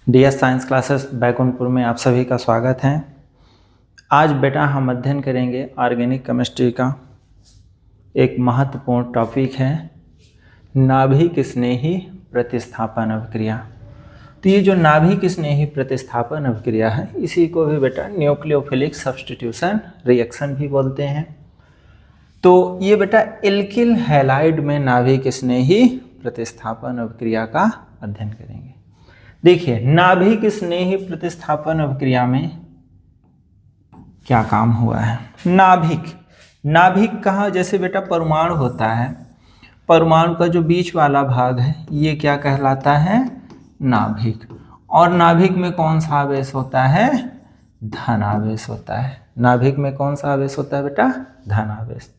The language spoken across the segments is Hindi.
डीएस साइंस क्लासेस बैकुंठपुर में आप सभी का स्वागत है। आज बेटा हम अध्ययन करेंगे ऑर्गेनिक केमिस्ट्री का एक महत्वपूर्ण टॉपिक है नाभिक स्नेही प्रतिस्थापन अभिक्रिया। तो ये जो नाभिक स्नेही प्रतिस्थापन अभिक्रिया है इसी को भी बेटा न्यूक्लियोफिलिक सब्स्टिट्यूशन रिएक्शन भी बोलते हैं। तो ये बेटा एल्किल हैलाइड में नाभिक स्नेही प्रतिस्थापन अभिक्रिया का अध्ययन करेंगे। देखिए नाभिक स्नेही प्रतिस्थापन अभिक्रिया में क्या काम हुआ है। नाभिक कहाँ, जैसे बेटा परमाणु होता है, परमाणु का जो बीच वाला भाग है ये क्या कहलाता है, नाभिक। और नाभिक में कौन सा आवेश होता है, धन आवेश होता है। नाभिक में कौन सा आवेश होता है बेटा, धन आवेश।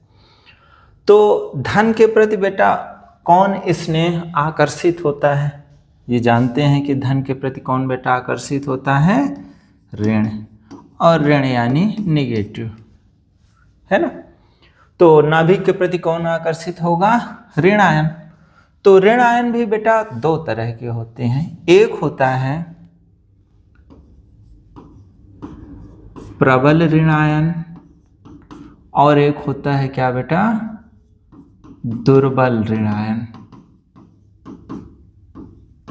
तो धन के प्रति बेटा कौन स्नेह आकर्षित होता है, ये जानते हैं कि धन के प्रति कौन बेटा आकर्षित होता है, ऋण। और ऋण यानी निगेटिव, है ना। तो नाभिक के प्रति कौन आकर्षित होगा, ऋण आयन। तो ऋण आयन भी बेटा दो तरह के होते हैं, एक होता है प्रबल ऋण आयन और एक होता है क्या बेटा, दुर्बल ऋण आयन।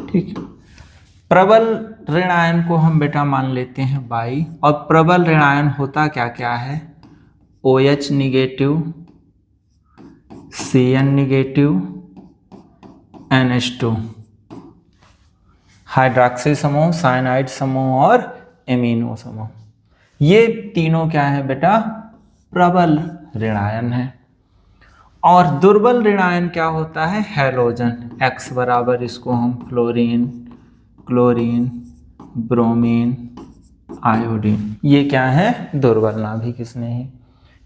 ठीक, प्रबल ऋण आयन को हम बेटा मान लेते हैं बाई। और प्रबल ऋण आयन होता क्या क्या है, OH negative, Cn negative, NH2, hydroxy समूह, साइनाइड समूह और एमिनो समूह। ये तीनों क्या है बेटा, प्रबल ऋण आयन है। और दुर्बल ऋण आयन क्या होता है, हैलोजन। X बराबर इसको हम फ्लोरीन, क्लोरीन, ब्रोमीन, आयोडीन, ये क्या है, दुर्बल नाभिक स्नेही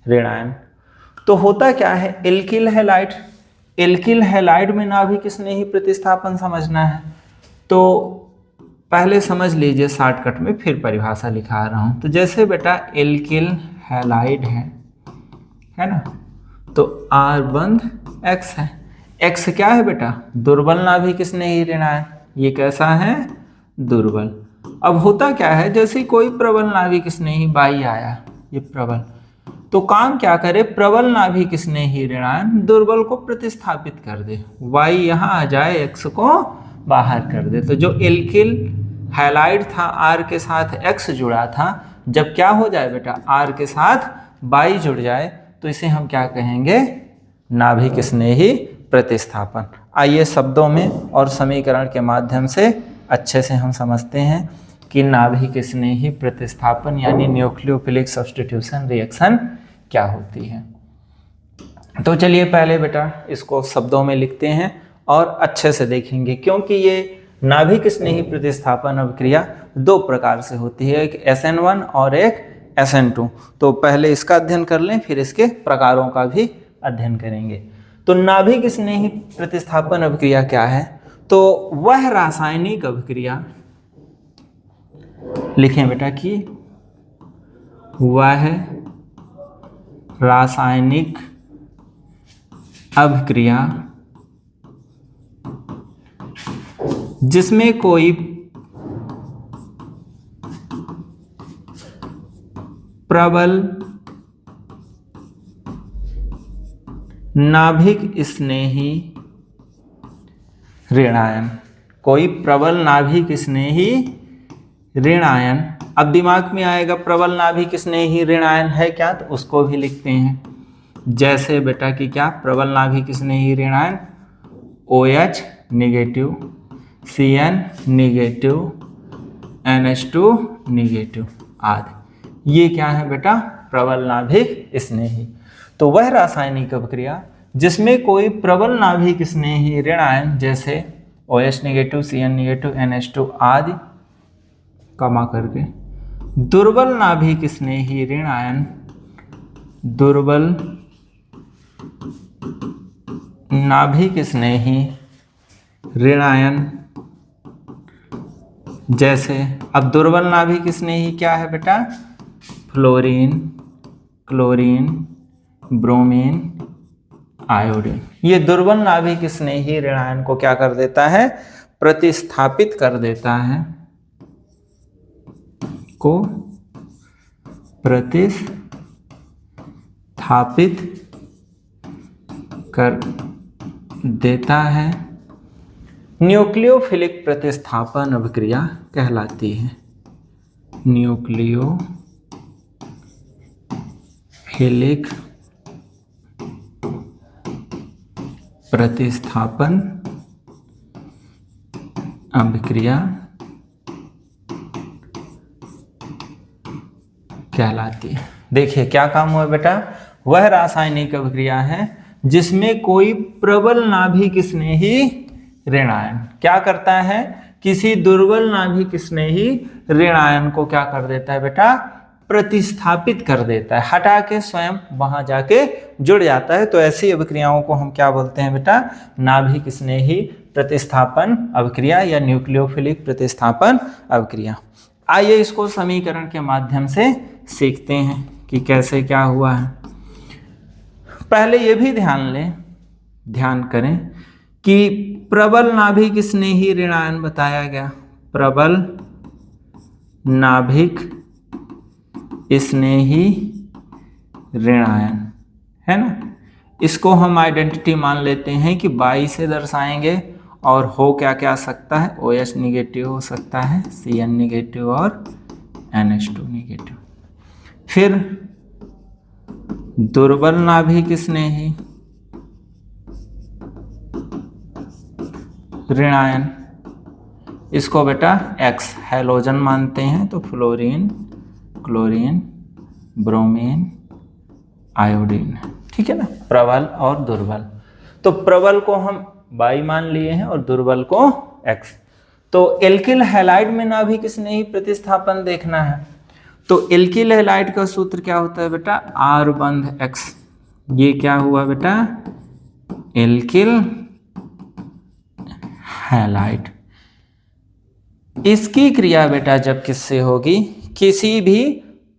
ऋण आयन। तो होता क्या है, एल्किल हैलाइड। एल्किल हैलाइड में नाभिक स्नेही प्रतिस्थापन समझना है तो पहले समझ लीजिए शॉर्टकट में, फिर परिभाषा लिखा रहा हूं। तो जैसे बेटा एल्किल हैलाइड है ना, तो R बंध X है। X क्या है बेटा, दुर्बल नाभिक स्नेही ऋण आयन, ये कैसा है, दुर्बल। अब होता क्या है, जैसे कोई प्रबल नाभिक स्नेही बाई आया, ये प्रबल, तो काम क्या करे, प्रबल नाभिक स्नेही ऋण आयन दुर्बल को प्रतिस्थापित कर दे, Y यहाँ आ जाए, X को बाहर कर दे। तो जो एल्किल हैलाइड था R के साथ X जुड़ा था, जब क्या हो जाए बेटा, R के साथ Y जुड़ जाए तो इसे हम क्या कहेंगे, नाभिक स्नेही प्रतिस्थापन। आइए शब्दों में और समीकरण के माध्यम से अच्छे से हम समझते हैं कि नाभिक स्नेही प्रतिस्थापन यानी न्यूक्लियोफिलिक सब्स्टिट्यूशन रिएक्शन क्या होती है। तो चलिए पहले बेटा इसको शब्दों में लिखते हैं और अच्छे से देखेंगे, क्योंकि ये नाभिक स्नेही प्रतिस्थापन अभिक्रिया दो प्रकार से होती है, एक SN1 और एक SN2। तो पहले इसका अध्ययन कर लें, फिर इसके प्रकारों का भी अध्ययन करेंगे। तो नाभिक स्नेही प्रतिस्थापन अभिक्रिया क्या है, तो वह रासायनिक अभिक्रिया, लिखें बेटा कि वह रासायनिक अभिक्रिया जिसमें कोई प्रबल नाभिक स्नेही ऋण आयन, कोई प्रबल नाभिक स्नेही ऋण आयन। अब दिमाग में आएगा प्रबल नाभिक स्नेही ऋण आयन है क्या, तो उसको भी लिखते हैं। जैसे बेटा कि क्या, प्रबल नाभिक स्नेही ऋण ion OH negative, Cn negative, NH2 negative आदि, ये क्या है बेटा, प्रबल नाभिक स्नेही। तो वह रासायनिक अभिक्रिया जिसमें कोई प्रबल नाभिक स्नेही ऋण आयन जैसे OH negative, Cn negative, NH2 आदि कमा करके दुर्बल नाभिक स्नेही ऋण आयन, दुर्बल नाभिक स्नेही ऋण आयन जैसे, अब दुर्बल नाभिक स्नेही क्या है बेटा, फ्लोरीन, क्लोरीन, ब्रोमीन, आयोडीन। ये दुर्बल नाभिक स्नेही ऋण आयन को क्या कर देता है, प्रतिस्थापित कर देता है, को प्रतिस्थापित कर देता है, न्यूक्लियोफिलिक प्रतिस्थापन अभिक्रिया कहलाती है। न्यूक्लियोफिलिक प्रतिस्थापन अभिक्रिया कहलाती है। देखिए क्या काम हुआ बेटा, वह रासायनिक अभिक्रिया है जिसमें कोई प्रबल नाभिक स्नेही ऋण आयन क्या करता है, किसी दुर्बल नाभिक स्नेही ऋण आयन को क्या कर देता है बेटा, प्रतिस्थापित कर देता है, हटा के स्वयं वहां जाके जुड़ जाता है। तो ऐसी अभिक्रियाओं को हम क्या बोलते हैं बेटा, नाभिक स्नेही प्रतिस्थापन अभिक्रिया या न्यूक्लियोफिलिक प्रतिस्थापन अभिक्रिया। आइए इसको समीकरण के माध्यम से सीखते हैं कि कैसे क्या हुआ है। पहले ये भी ध्यान करें कि प्रबल नाभिक स्नेही ऋण आयन बताया गया, प्रबल नाभिक स्नेही ऋण आयन है ना, इसको हम आइडेंटिटी मान लेते हैं कि बाई से दर्शाएंगे और हो क्या क्या सकता है, OH निगेटिव हो सकता है, Cn निगेटिव और NH2 निगेटिव। फिर दुर्बल नाभिक स्नेही ऋण आयन, इसको बेटा X हैलोजन मानते हैं, तो फ्लोरीन, क्लोरीन, ब्रोमीन, आयोडीन, ठीक है ना, प्रबल और दुर्बल। तो प्रबल को हम बाई मान लिए हैं और दुर्बल को X। तो एल्किल हैलाइड में नाभिक स्नेही प्रतिस्थापन देखना है, तो एल्किल हैलाइड का सूत्र क्या होता है बेटा, R बंध X। ये क्या हुआ बेटा, एल्किल हैलाइड। इसकी क्रिया बेटा जब किससे होगी, किसी भी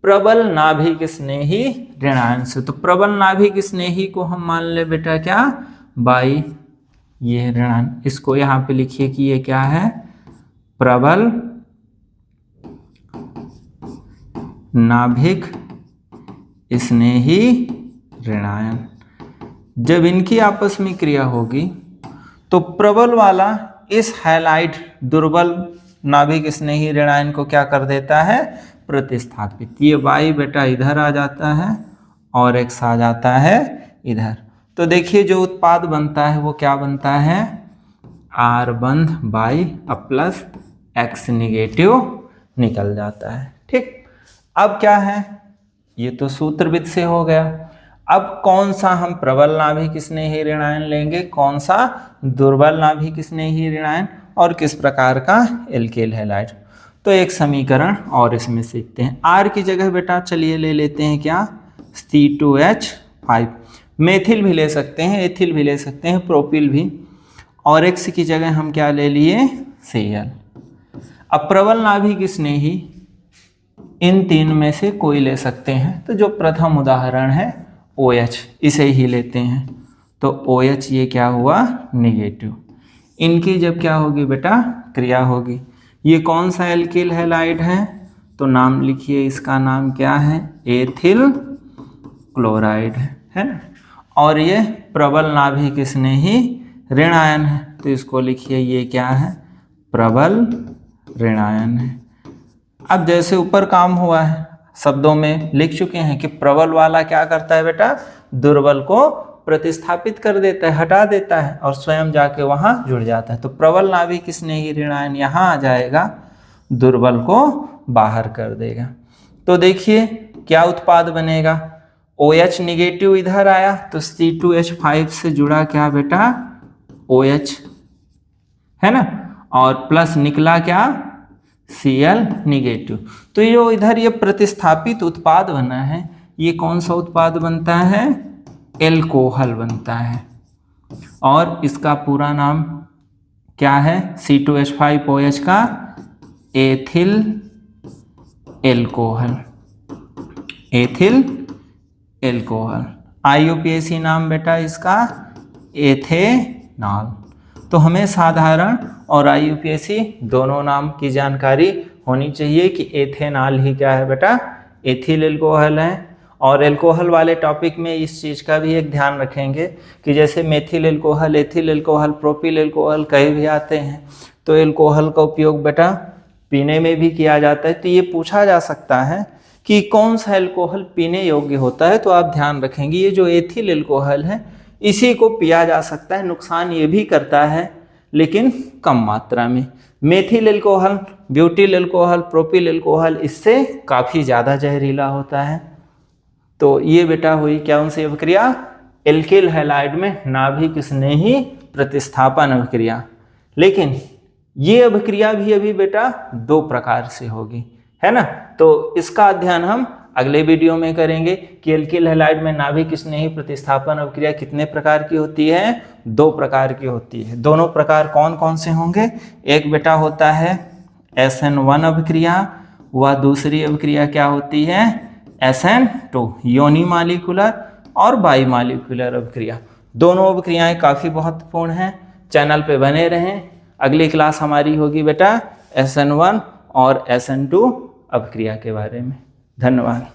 प्रबल नाभिक स्नेही ऋण आयन से। तो प्रबल नाभिक स्नेही को हम मान ले बेटा क्या, बाई, ये ऋण आयन, इसको यहां पे लिखिए कि ये क्या है, प्रबल नाभिक स्नेही ऋण आयन। जब इनकी आपस में क्रिया होगी तो प्रबल वाला इस हैलाइड दुर्बल नाभिक स्नेही ऋण आयन को क्या कर देता है, प्रतिस्थापित। ये बाई बेटा इधर आ जाता है और X आ जाता है इधर। तो देखिए जो उत्पाद बनता है वो क्या बनता है, R बंध बाई अब प्लस X निगेटिव निकल जाता है। ठीक, अब क्या है, ये तो सूत्रविद से हो गया। अब कौन सा हम प्रबल नाभिक स्नेही ऋण आयन लेंगे, कौन सा दुर्बल नाभिक स्नेही ऋण आयन, और किस प्रकार का एल्किल हैलाइड। तो एक समीकरण और इसमें सीखते हैं। R की जगह बेटा चलिए ले लेते हैं क्या, C2H5। मेथिल भी ले सकते हैं, एथिल भी ले सकते हैं, प्रोपिल भी। और X की जगह हम क्या ले लिए, Cl। अब प्रबल नाभिक स्नेही इन तीन में से कोई ले सकते हैं, तो जो प्रथम उदाहरण है OH, इसे ही लेते हैं। तो OH ये क्या हुआ, निगेटिव। इनकी जब क्या होगी बेटा, क्रिया होगी। ये कौन सा एल्किल हैलाइड है, तो नाम लिखिए, इसका नाम क्या है, एथिल क्लोराइड है ना। और ये प्रबल नाभिक स्नेही ऋण आयन है, तो इसको लिखिए, ये क्या है, प्रबल ऋण आयन है। अब जैसे ऊपर काम हुआ है, शब्दों में लिख चुके हैं कि प्रबल वाला क्या करता है बेटा, दुर्बल को प्रतिस्थापित कर देता है, हटा देता है और स्वयं जाके वहां जुड़ जाता है। तो प्रबल नाभिक स्नेही ऋण आयन यहाँ आ जाएगा, दुर्बल को बाहर कर देगा। तो देखिए क्या उत्पाद बनेगा, OH निगेटिव इधर आया तो C2H5 से जुड़ा क्या बेटा, OH है ना, और प्लस निकला क्या, Cl निगेटिव। तो ये इधर ये प्रतिस्थापित उत्पाद बना है, ये कौन सा उत्पाद बनता है, एल्कोहल बनता है। और इसका पूरा नाम क्या है, C2H5OH का ethyl alcohol, ethyl alcohol. IUPAC नाम बेटा इसका एथेनॉल। तो हमें साधारण और IUPAC दोनों नाम की जानकारी होनी चाहिए कि एथेनॉल ही क्या है बेटा, एथिल एल्कोहल है। और एल्कोहल वाले टॉपिक में इस चीज़ का भी एक ध्यान रखेंगे कि जैसे methyl alcohol, ethyl alcohol, propyl alcohol कहीं भी आते हैं तो एल्कोहल का उपयोग बेटा पीने में भी किया जाता है। तो ये पूछा जा सकता है कि कौन सा एल्कोहल पीने योग्य होता है, तो आप ध्यान रखेंगे ये जो एथिल एल्कोहल है इसी को पिया जा सकता है, नुकसान ये भी करता है लेकिन कम मात्रा में। Methyl alcohol, butyl alcohol, propyl alcohol इससे काफ़ी ज़्यादा जहरीला होता है। तो ये बेटा हुई क्या उनसे अभिक्रिया, एल्किल हैलाइड में नाभिक स्नेही प्रतिस्थापन अभिक्रिया। लेकिन ये अभिक्रिया भी अभी बेटा दो प्रकार से होगी, है ना। तो इसका अध्ययन हम अगले वीडियो में करेंगे कि एल्किल हैलाइड में नाभिक स्नेही प्रतिस्थापन अभिक्रिया कितने प्रकार की होती है, दो प्रकार की होती है। दोनों प्रकार कौन कौन से होंगे, एक बेटा होता है SN1 अभिक्रिया, वह दूसरी अभिक्रिया क्या होती है SN2 यूनिमॉलिक्यूलर और बाईमॉलिक्यूलर अभिक्रिया। दोनों अभिक्रियाएं काफ़ी महत्वपूर्ण हैं, चैनल पे बने रहें। अगली क्लास हमारी होगी बेटा SN1 और SN2 अभिक्रिया के बारे में। धन्यवाद।